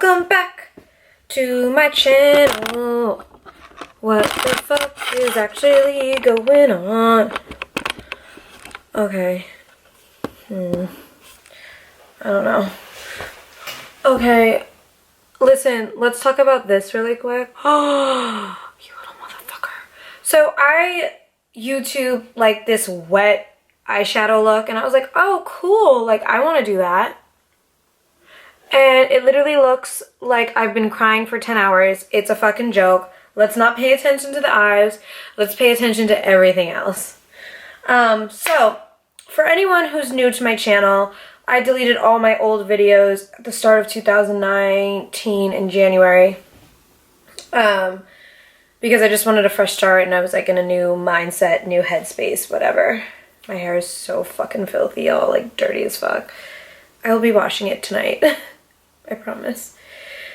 Welcome back to my channel. What the fuck is actually going on? Okay. I don't know. Okay. Listen, let's talk about this really quick. Oh, you little motherfucker. So I YouTube like this wet eyeshadow look and I was like, oh cool, like I want to do that. And it literally looks like I've been crying for 10 hours. It's a fucking joke. Let's not pay attention to the eyes. Let's pay attention to everything else. So, for anyone who's new to my channel, I deleted all my old videos at the start of 2019 in January. Because I just wanted a fresh start and I was like in a new mindset, new headspace, whatever. My hair is so fucking filthy, all like dirty as fuck. I will be washing it tonight. I promise.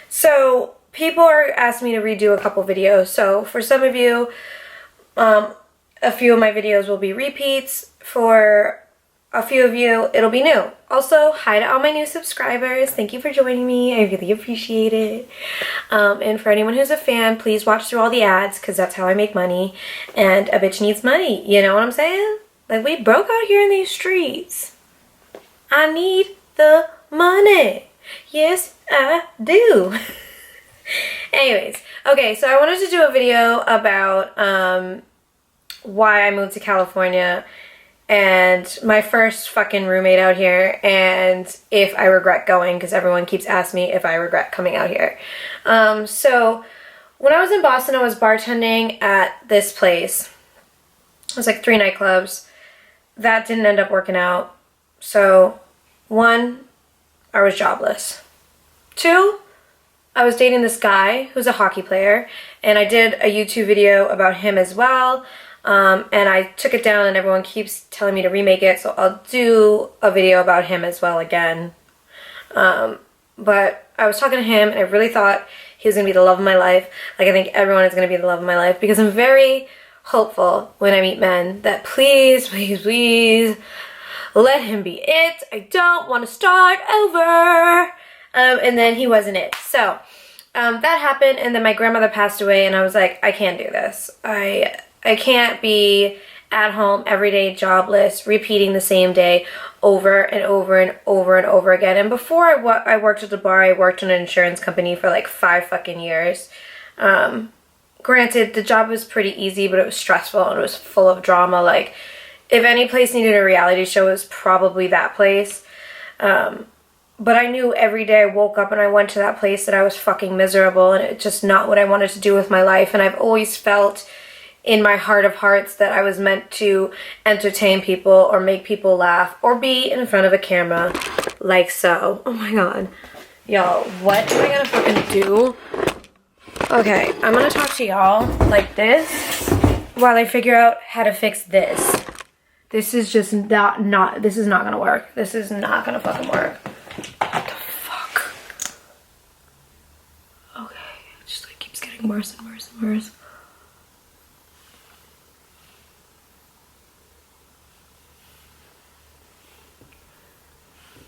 So people are asking me to redo a couple videos. So for some of you, a few of my videos will be repeats. For a few of you, it'll be new. Also, hi to all my new subscribers. Thank you for joining me. I really appreciate it. And for anyone who's a fan, please watch through all the ads because that's how I make money. And a bitch needs money. You know what I'm saying? Like, we broke out here in these streets. I need the money. Yes, I do. Anyways, okay, so I wanted to do a video about why I moved to California and my first fucking roommate out here and if I regret going, because everyone keeps asking me if I regret coming out here. So when I was in Boston, I was bartending at this place. It was like 3 nightclubs. That didn't end up working out. So 1, I was jobless. 2, I was dating this guy who's a hockey player, and I did a YouTube video about him as well, and I took it down and everyone keeps telling me to remake it, so I'll do a video about him as well again. But I was talking to him and I really thought he was going to be the love of my life. Like, I think everyone is going to be the love of my life because I'm very hopeful when I meet men that please, please, please let him be it. I don't want to start over. And then he wasn't it. So that happened, and then my grandmother passed away, and I was like, I can't do this. I can't be at home every day, jobless, repeating the same day over and over and over and over again. And before I worked at the bar, I worked in an insurance company for like 5 fucking years. Granted, the job was pretty easy, but it was stressful and it was full of drama. Like, if any place needed a reality show, it was probably that place. But I knew every day I woke up and I went to that place that I was fucking miserable and it's just not what I wanted to do with my life. And I've always felt in my heart of hearts that I was meant to entertain people or make people laugh or be in front of a camera like so. Oh my god. Y'all, what am I gonna fucking do? Okay, I'm gonna talk to y'all like this while I figure out how to fix this. This is just this is not gonna work. This is not gonna fucking work. What the fuck? Okay, it just like keeps getting worse and worse and worse.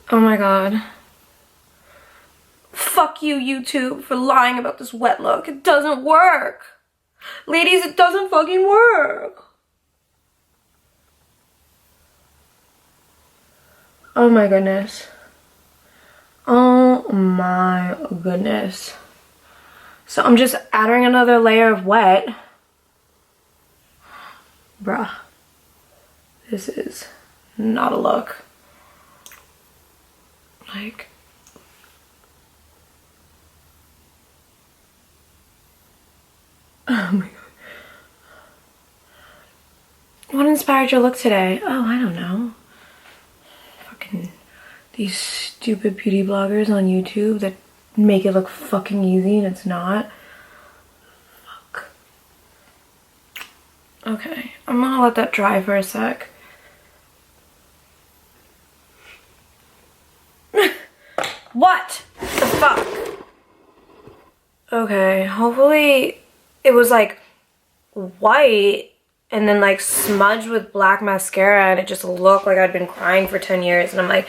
Oh my god. Fuck you, YouTube, for lying about this wet look. It doesn't work. Ladies, it doesn't fucking work. Oh my goodness. Oh my goodness. So I'm just adding another layer of wet. Bruh. This is not a look. Like, oh my god. What inspired your look today? Oh, I don't know. Fucking these stupid beauty bloggers on YouTube that make it look fucking easy and it's not. Fuck. Okay, I'm gonna let that dry for a sec. What the fuck? Okay, hopefully it was like white and then like smudged with black mascara and it just looked like I'd been crying for 10 years and I'm like,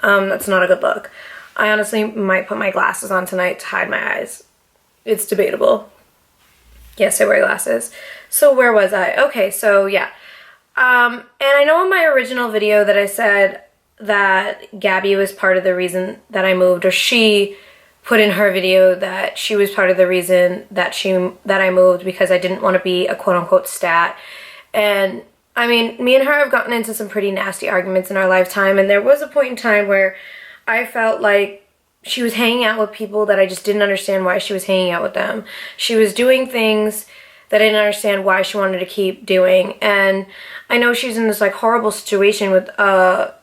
that's not a good look. I honestly might put my glasses on tonight to hide my eyes. It's debatable. Yes, I wear glasses. So where was I? Okay, so yeah. And I know in my original video that I said that Gabby was part of the reason that I moved, or she put in her video that she was part of the reason that I moved because I didn't want to be a quote-unquote stat. And I mean, me and her have gotten into some pretty nasty arguments in our lifetime, and there was a point in time where I felt like she was hanging out with people that I just didn't understand why she was hanging out with them. She was doing things that I didn't understand why she wanted to keep doing. And I know she's in this like horrible situation with her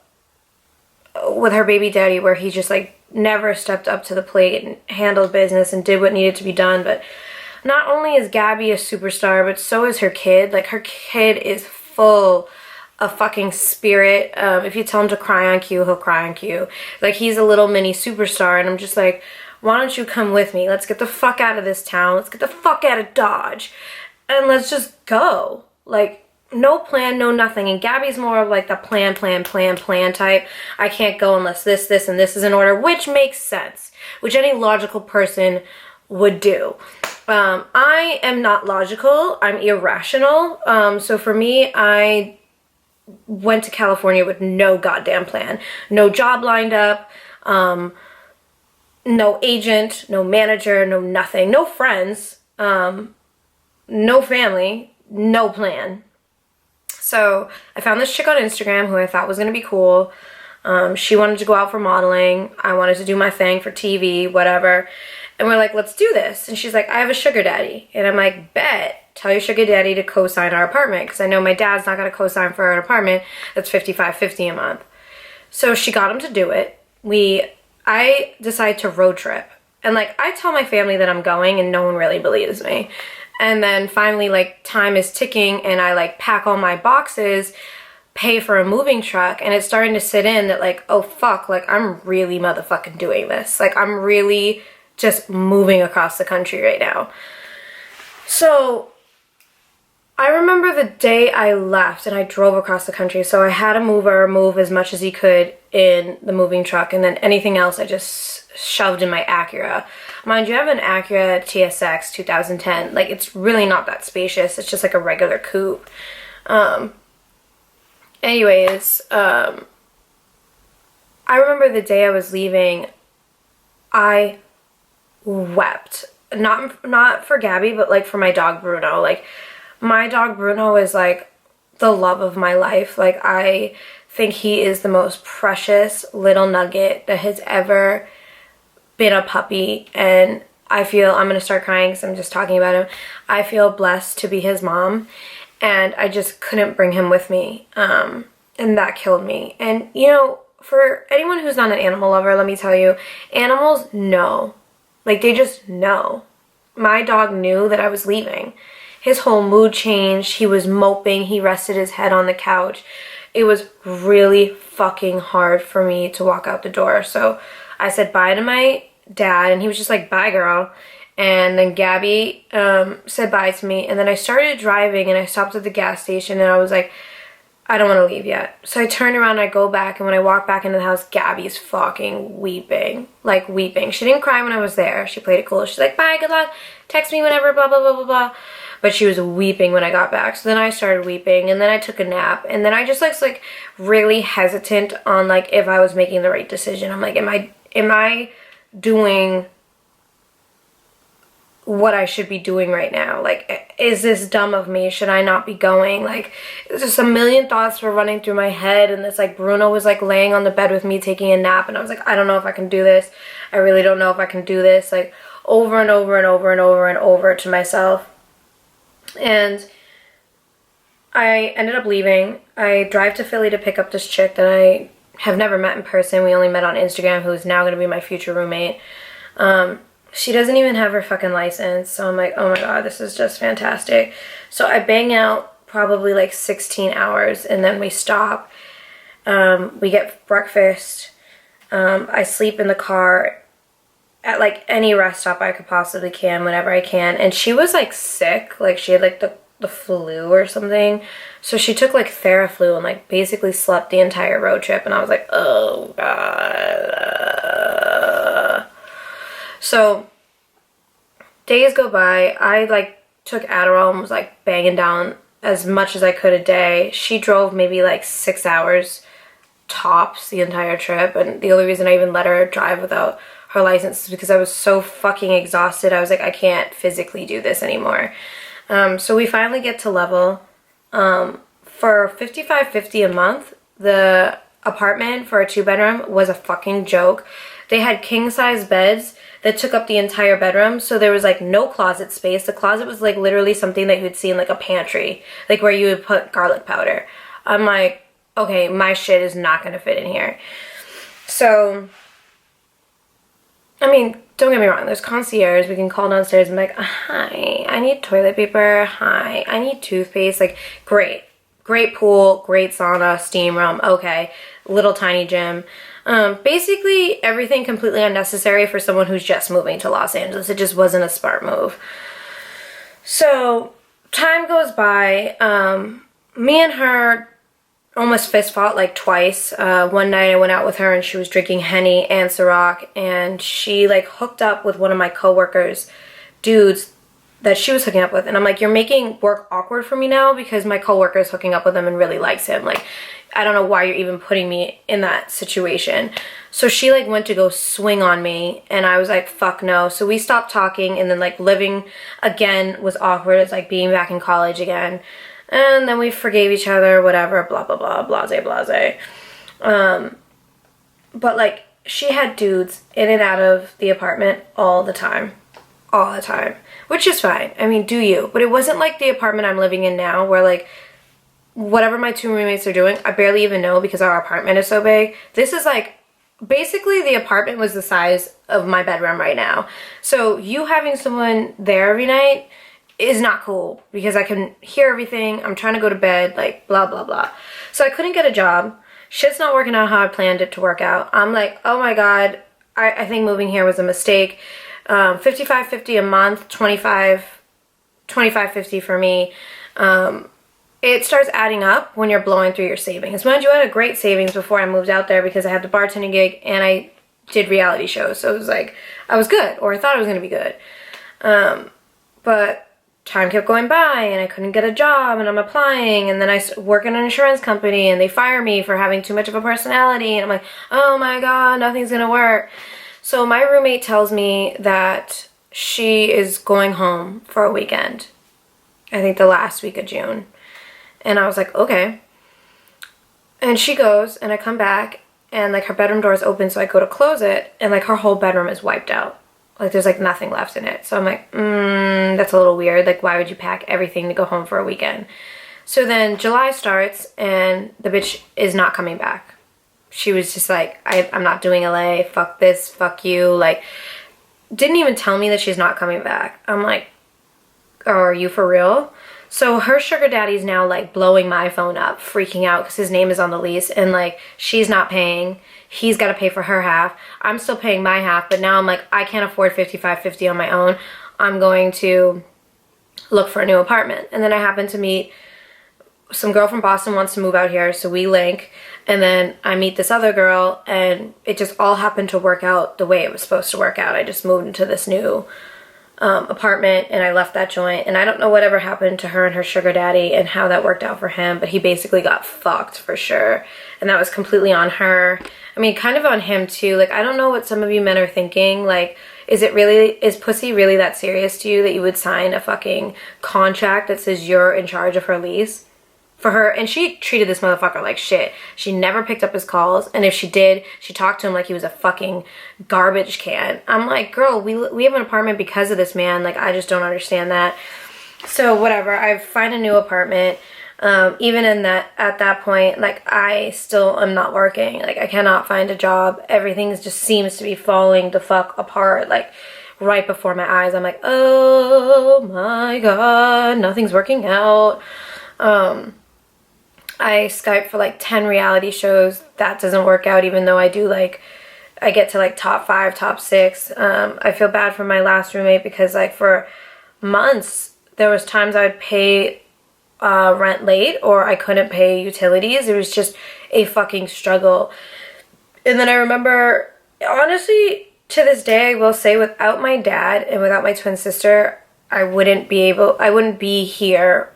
baby daddy where he just like never stepped up to the plate and handled business and did what needed to be done. But not only is Gabby a superstar, but so is her kid. Like, her kid is full of fucking spirit. If you tell him to cry on cue, he'll cry on cue. Like, he's a little mini superstar, and I'm just like, why don't you come with me? Let's get the fuck out of this town. Let's get the fuck out of Dodge. And let's just go. Like, no plan, no nothing. And Gabby's more of like the plan type. I can't go unless this, and this is in order, which makes sense. Which any logical person would do. I am not logical. I'm irrational. So for me, I went to California with no goddamn plan. No job lined up. No agent, no manager, no nothing. No friends. No family. No plan. So I found this chick on Instagram who I thought was going to be cool. She wanted to go out for modeling. I wanted to do my thing for TV, whatever. And we're like, let's do this. And she's like, I have a sugar daddy. And I'm like, bet. Tell your sugar daddy to co-sign our apartment. Because I know my dad's not going to co-sign for an apartment that's $55.50 a month. So she got him to do it. I decided to road trip. And like, I tell my family that I'm going and no one really believes me. And then finally, like, time is ticking and I like pack all my boxes, pay for a moving truck, and it's starting to sit in that like, oh fuck, like, I'm really motherfucking doing this. Like, I'm really just moving across the country right now. So I remember the day I left and I drove across the country. So I had a mover move as much as he could in the moving truck, and then anything else I just shoved in my Acura. Mind you, I have an Acura TSX 2010. Like, it's really not that spacious. It's just like a regular coupe. Anyways, I remember the day I was leaving, I wept. Not for Gabby, but like for my dog Bruno. Like, my dog Bruno is like the love of my life. Like, I think he is the most precious little nugget that has ever been a puppy. And I feel, I'm gonna start crying because I'm just talking about him. I feel blessed to be his mom, and I just couldn't bring him with me. And that killed me. And you know, for anyone who's not an animal lover, let me tell you, animals know. Like, they just know. My dog knew that I was leaving. His whole mood changed. He was moping. He rested his head on the couch. It was really fucking hard for me to walk out the door. So I said bye to my dad, and he was just like, bye, girl. And then Gabby said bye to me. And then I started driving, and I stopped at the gas station, and I was like, I don't want to leave yet. So I turn around, and I go back, and when I walk back into the house, Gabby's fucking weeping. Like, weeping. She didn't cry when I was there. She played it cool. She's like, bye, good luck, text me whenever, blah, blah, blah, blah, blah. But she was weeping when I got back. So then I started weeping, and then I took a nap. And then I just like really hesitant on like if I was making the right decision. I'm like, am I doing what I should be doing right now? Like, is this dumb of me? Should I not be going? Like, just a million thoughts were running through my head, and it's like Bruno was like laying on the bed with me taking a nap, and I was like, I don't know if I can do this. I really don't know if I can do this. Like, over and over and over and over and over to myself. And I ended up leaving. I drive to Philly to pick up this chick that I have never met in person. We only met on Instagram, who's now going to be my future roommate. She doesn't even have her fucking license. So I'm like, oh my god, this is just fantastic. So I bang out probably like 16 hours, and then we stop. We get breakfast. I sleep in the car at like any rest stop I could possibly can whenever I can. And she was like sick. Like, she had like the flu or something. So she took like Theraflu and like basically slept the entire road trip. And I was like, oh god. So days go by. I like took Adderall and was like banging down as much as I could a day. She drove maybe like 6 hours tops the entire trip, and the only reason I even let her drive without her license is because I was so fucking exhausted. I was like, I can't physically do this anymore. So we finally get to level. For $55.50 a month, the apartment for a 2-bedroom was a fucking joke. They had king-size beds that took up the entire bedroom, so there was like no closet space. The closet was like literally something that you would see in like a pantry, like where you would put garlic powder. I'm like, okay, my shit is not gonna fit in here. So, I mean, don't get me wrong, there's concierge. We can call downstairs and be like, hi, I need toilet paper. Hi, I need toothpaste. Like, great. Great pool, great sauna, steam room. Okay, little tiny gym. Basically everything completely unnecessary for someone who's just moving to Los Angeles. It just wasn't a smart move. So time goes by. Me and her almost fist fought like twice. One night I went out with her and she was drinking Henny and Ciroc, and she like hooked up with one of my coworkers, dudes that she was hooking up with, and I'm like, you're making work awkward for me now because my coworker is hooking up with him and really likes him. Like, I don't know why you're even putting me in that situation. So she like went to go swing on me, and I was like, fuck no. So we stopped talking, and then like living again was awkward. It's like being back in college again. And then we forgave each other, whatever, blah, blah, blah, blase, blase. But like, she had dudes in and out of the apartment all the time. All the time. Which is fine. I mean, do you. But it wasn't like the apartment I'm living in now where like whatever my 2 roommates are doing, I barely even know because our apartment is so big. This is like, basically the apartment was the size of my bedroom right now. So you having someone there every night is not cool because I can hear everything. I'm trying to go to bed, like blah, blah, blah. So I couldn't get a job. Shit's not working out how I planned it to work out. I'm like, oh my God, I think moving here was a mistake. $55.50 a month, $25.50 for me. It starts adding up when you're blowing through your savings. Mind you, I had a great savings before I moved out there because I had the bartending gig and I did reality shows. So it was like, I was good, or I thought I was going to be good. But time kept going by and I couldn't get a job, and I'm applying, and then I work in an insurance company and they fire me for having too much of a personality, and I'm like, oh my God, nothing's going to work. So my roommate tells me that she is going home for a weekend. I think the last week of June. And I was like, okay. And she goes, and I come back, and like her bedroom door is open, so I go to close it, and like her whole bedroom is wiped out. Like there's like nothing left in it. So I'm like, that's a little weird. Like, why would you pack everything to go home for a weekend? So then July starts, and the bitch is not coming back. She was just like, I'm not doing LA, fuck this, fuck you. Like, didn't even tell me that she's not coming back. I'm like, oh, are you for real? So her sugar daddy's now like blowing my phone up, freaking out because his name is on the lease, and like she's not paying. He's got to pay for her half. I'm still paying my half, but now I'm like, I can't afford $55.50 on my own. I'm going to look for a new apartment. And then I happen to meet some girl from Boston wants to move out here, so we link, and then I meet this other girl, and it just all happened to work out the way it was supposed to work out. I just moved into this new apartment, and I left that joint, and I don't know whatever happened to her and her sugar daddy and how that worked out for him, but he basically got fucked for sure, and that was completely on her. I mean, kind of on him too. Like, I don't know what some of you men are thinking. Like, is pussy really that serious to you that you would sign a fucking contract that says you're in charge of her lease? For her, and she treated this motherfucker like shit. She never picked up his calls, and if she did, she talked to him like he was a fucking garbage can. I'm like, girl, we have an apartment because of this man. Like, I just don't understand that. So whatever, I find a new apartment. Even at that point, like, I still am not working. Like, I cannot find a job. Everything just seems to be falling the fuck apart, like right before my eyes. I'm like, oh my God, nothing's working out. I Skype for like 10 reality shows. That doesn't work out, even though I get to like top 5, top 6. I feel bad for my last roommate because like for months, there was times I'd pay rent late, or I couldn't pay utilities. It was just a fucking struggle. And then I remember, honestly, to this day, I will say, without my dad and without my twin sister, I wouldn't be here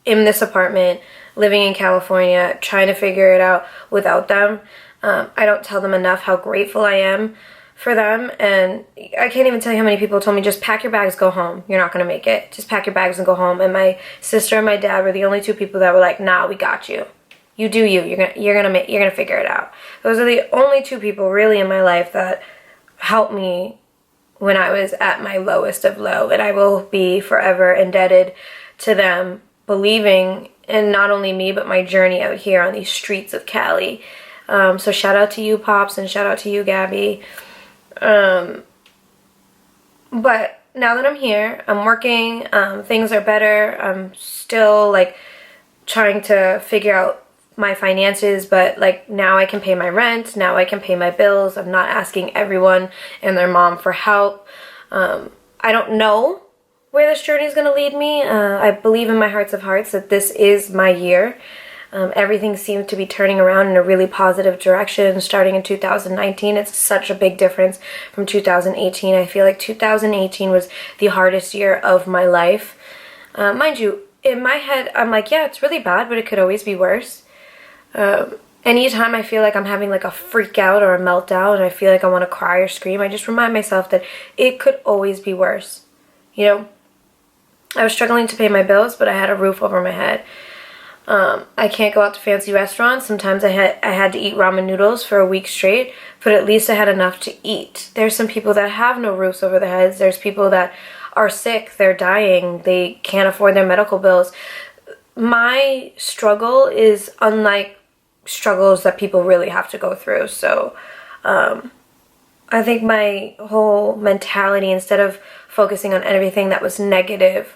in this apartment, living in California, trying to figure it out without them. I don't tell them enough how grateful I am for them, and I can't even tell you how many people told me, just pack your bags, go home. You're not gonna make it. Just pack your bags and go home. And my sister and my dad were the only two people that were like, nah, we got you. You do you. You're gonna figure it out. Those are the only two people really in my life that helped me when I was at my lowest of low, and I will be forever indebted to them, believing in not only me but my journey out here on these streets of Cali. So shout out to you, Pops, and shout out to you, Gabby. But now that I'm here, I'm working, things are better. I'm still like trying to figure out my finances, but like now I can pay my rent, now I can pay my bills. I'm not asking everyone and their mom for help. I don't know where this journey is going to lead me. I believe in my hearts of hearts that this is my year. Everything seems to be turning around in a really positive direction starting in 2019. It's such a big difference from 2018. I feel like 2018 was the hardest year of my life. Mind you, in my head, I'm like, yeah, it's really bad, but it could always be worse. Anytime I feel like I'm having like a freak out or a meltdown and I feel like I want to cry or scream, I just remind myself that it could always be worse. You know, I was struggling to pay my bills, but I had a roof over my head. I can't go out to fancy restaurants. Sometimes I had to eat ramen noodles for a week straight, but at least I had enough to eat. There's some people that have no roofs over their heads. There's people that are sick, they're dying, they can't afford their medical bills. My struggle is unlike struggles that people really have to go through. So I think my whole mentality, instead of focusing on everything that was negative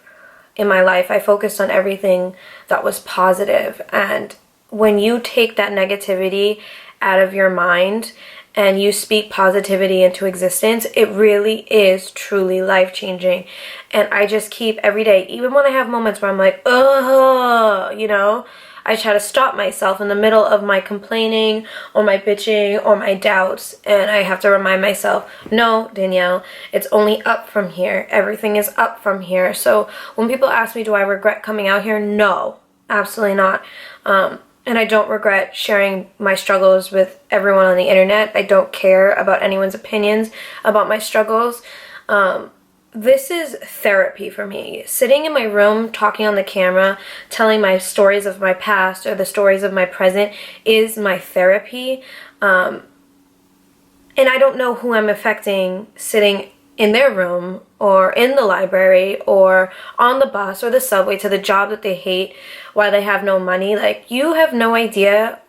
in my life, I focused on everything that was positive. And when you take that negativity out of your mind and you speak positivity into existence, it really is truly life-changing. And I just keep every day, even when I have moments where I'm like, ugh, you know, I try to stop myself in the middle of my complaining or my bitching or my doubts, and I have to remind myself, no, Danielle, it's only up from here. Everything is up from here. So when people ask me, do I regret coming out here? No, absolutely not. And I don't regret sharing my struggles with everyone on the internet. I don't care about anyone's opinions about my struggles. This is therapy for me. Sitting in my room, talking on the camera, telling my stories of my past or the stories of my present is my therapy. And I don't know who I'm affecting sitting in their room or in the library or on the bus or the subway to the job that they hate while they have no money. Like, you have no idea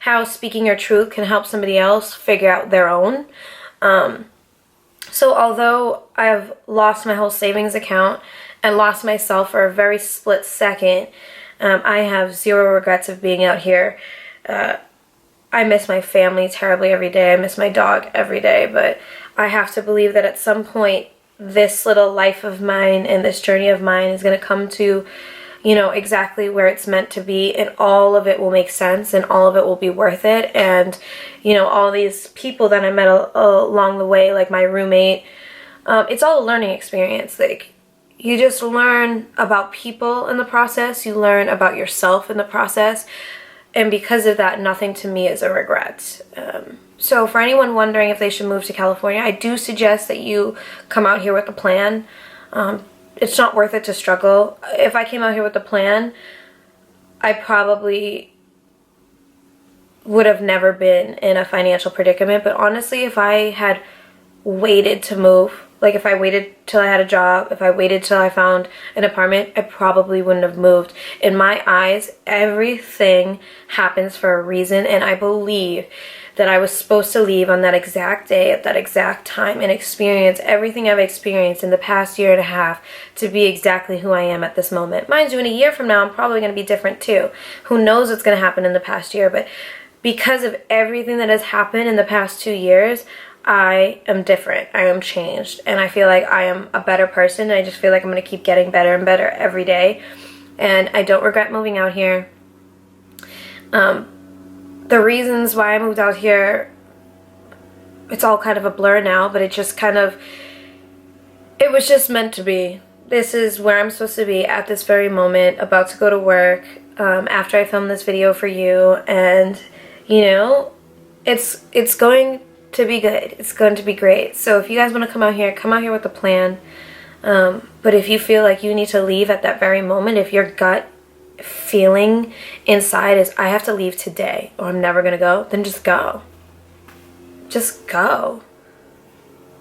how speaking your truth can help somebody else figure out their own. So although I've lost my whole savings account and lost myself for a very split second, I have zero regrets of being out here. I miss my family terribly every day. I miss my dog every day, but I have to believe that at some point this little life of mine and this journey of mine is going to come to, you know, exactly where it's meant to be, and all of it will make sense and all of it will be worth it. And, you know, all these people that I met along the way, like my roommate, it's all a learning experience. Like, you just learn about people in the process, you learn about yourself in the process, and because of that, nothing to me is a regret. So for anyone wondering if they should move to California, I do suggest that you come out here with a plan. It's not worth it to struggle. If I came out here with a plan, I probably would have never been in a financial predicament. But honestly, if I had waited to move, like if I waited till I had a job, if I waited till I found an apartment, I probably wouldn't have moved. In my eyes, everything happens for a reason, and I believe that I was supposed to leave on that exact day, at that exact time, and experience everything I've experienced in the past year and a half to be exactly who I am at this moment. Mind you, in a year from now, I'm probably going to be different too. Who knows what's going to happen in the past year, but because of everything that has happened in the past 2 years, I am different. I am changed, and I feel like I am a better person. I just feel like I'm going to keep getting better and better every day, and I don't regret moving out here. The reasons why I moved out here, it's all kind of a blur now, but it just kind of, it was just meant to be. This is where I'm supposed to be at this very moment, about to go to work, after I film this video for you, and, you know, it's going to be good. It's going to be great. So if you guys want to come out here with a plan. But if you feel like you need to leave at that very moment, if your gut feeling inside is, I have to leave today or I'm never going to go, then just go. Just go.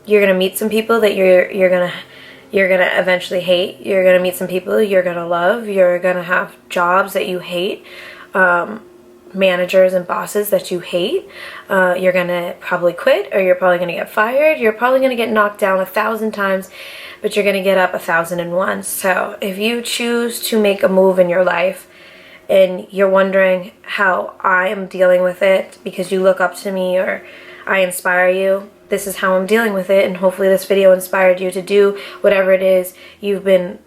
You're going to meet some people that you're going to eventually hate. You're going to meet some people you're going to love. You're going to have jobs that you hate. Managers and bosses that you hate. You're going to probably quit, or you're probably going to get fired. You're probably going to get knocked down 1,000 times, but you're going to get up 1,001. So if you choose to make a move in your life and you're wondering how I am dealing with it because you look up to me or I inspire you, this is how I'm dealing with it, and hopefully this video inspired you to do whatever it is you've been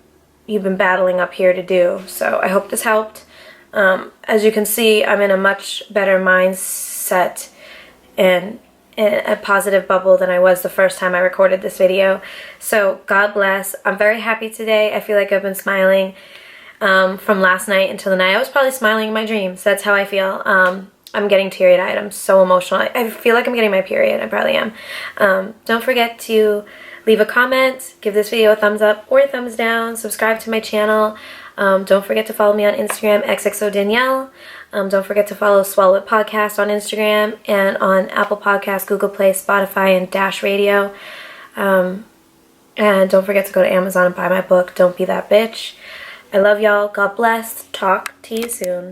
battling up here to do. So I hope this helped. As you can see, I'm in a much better mindset and in a positive bubble than I was the first time I recorded this video. So God bless. I'm very happy today. I feel like I've been smiling from last night until the night. I was probably smiling in my dreams. That's how I feel. I'm getting teary-eyed. I'm so emotional. I feel like I'm getting my period. I probably am. Don't forget to leave a comment, give this video a thumbs up or a thumbs down, subscribe to my channel. Don't forget to follow me on Instagram, XXO Danielle. Don't forget to follow Swallow It Podcast on Instagram and on Apple Podcasts, Google Play, Spotify, and Dash Radio. And don't forget to go to Amazon and buy my book, Don't Be That Bitch. I love y'all. God bless. Talk to you soon.